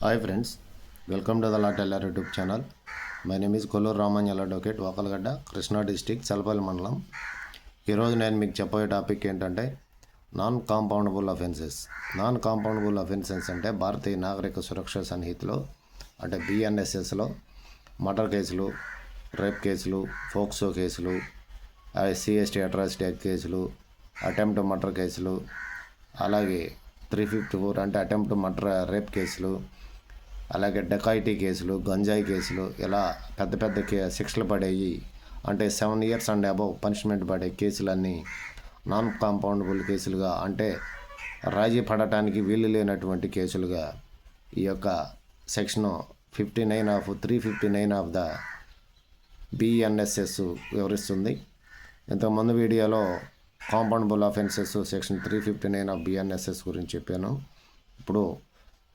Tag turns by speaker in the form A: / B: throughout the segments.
A: Hi friends, welcome to the Law Teller YouTube channel. My name is Kollur Ramanyal Advocate, Vakalgadda, Krishna District, Salapalli Mandalam. ఈరోజు నేను మీకు చెప్పే topic ఏంటంటే non compoundable offences. Non compoundable offences అంటే భారతీయ నాగరిక సురక్ష సన్నిహితిలో అంటే బిఎన్ఎస్ఎస్లో murder కేసులు, rape కేసులు, POCSO కేసులు, సిఎస్టీ అట్రాసిటీ యాక్ట్ కేసులు, అటెంప్ట్ మర్డర్ కేసులు, అలాగే 354 అంటే అటెంప్ట్ మర్డర్ రేప్ కేసులు, అలాగే డకాయిటీ కేసులు, గంజాయి కేసులు, ఇలా పెద్ద పెద్ద శిక్షలు పడేవి అంటే 7 years అండ్ అబవ్ పనిష్మెంట్ పడే కేసులన్నీ నాన్ కాంపౌండబుల్ కేసులుగా అంటే రాజీ పడటానికి వీలు లేనటువంటి కేసులుగా ఈ యొక్క సెక్షన్ 359 ఆఫ్ ద బిఎన్ఎస్ఎస్ వివరిస్తుంది. ఇంతకుముందు వీడియోలో compoundable offences section 359 of BNSS గురించి చెప్పాను. ఇప్పుడు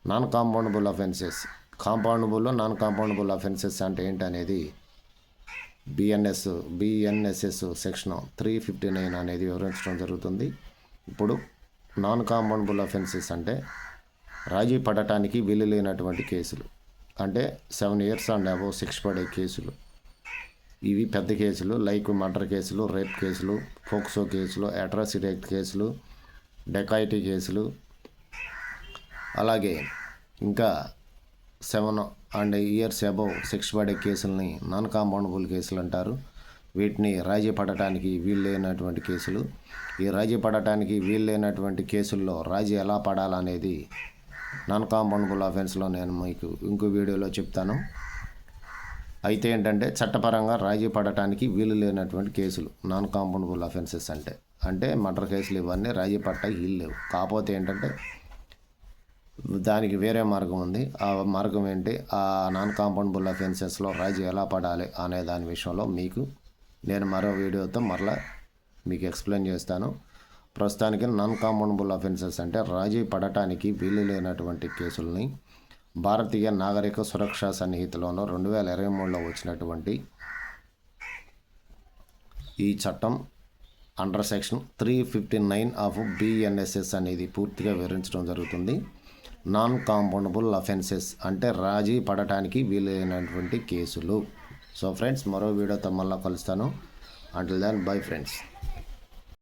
A: non compoundable offences, compoundable non compoundable offences అంటే ఏంటనేది బిఎన్ఎస్ఎస్ సెక్షన్ 359 అనేది వివరించడం జరుగుతుంది. ఇప్పుడు నాన్ కాంపౌండబుల్ అఫెన్సెస్ అంటే రాజీ పడటానికి వీలు లేనటువంటి కేసులు అంటే 7 years అండ్ అబవ్ శిక్ష పడే కేసులు. ఇవి పెద్ద కేసులు లైక్ మర్డర్ కేసులు, రేప్ కేసులు, ఫోక్సో కేసులు, అట్రాసిటీ యాక్ట్ కేసులు, డెకాయిటీ కేసులు, అలాగే ఇంకా 7 years అబవ్ శిక్ష పడే కేసుల్ని నాన్ కాంపౌండబుల్ కేసులు అంటారు. వీటిని రాజీ పడటానికి వీలు లేనటువంటి కేసులు. ఈ రాజీ పడటానికి వీలు లేనటువంటి కేసుల్లో రాజీ ఎలా పడాలనేది నాన్ కాంపౌండబుల్ అఫెన్స్లో నేను మీకు ఇంకో వీడియోలో చెప్తాను. అయితే ఏంటంటే చట్టపరంగా రాజీ పడటానికి వీలు లేనటువంటి కేసులు నాన్ కాంపౌండబుల్ అఫెన్సెస్ అంటే మర్డర్ కేసులు ఇవన్నీ రాజీ పడటానికి వీలు లేవు. కాకపోతే ఏంటంటే దానికి వేరే మార్గం ఉంది. ఆ మార్గం ఏంటి, ఆ నాన్ కాంపౌండబుల్ అఫెన్సెస్లో రాజీ ఎలా పడాలి అనే దాని విషయంలో మీకు నేను మరో వీడియోతో మరలా మీకు ఎక్స్ప్లెయిన్ చేస్తాను. ప్రస్తుతానికి నాన్ కాంపౌండబుల్ అఫెన్సెస్ అంటే రాజీ పడటానికి వీలు లేనటువంటి కేసుల్ని భారతీయ నాగరిక సురక్ష సన్నిహితిలోనూ 2023లో వచ్చినటువంటి ఈ చట్టం అండర్ సెక్షన్ 359 ఆఫ్ బిఎన్ఎస్ఎస్ అనేది పూర్తిగా వివరించడం జరుగుతుంది. నాన్ కాంపౌండబుల్ అఫెన్సెస్ అంటే రాజీ పడటానికి వీలైనటువంటి కేసులు. సో ఫ్రెండ్స్, మరో వీడియోతో మళ్ళీ కలుస్తాను. Until then bye friends.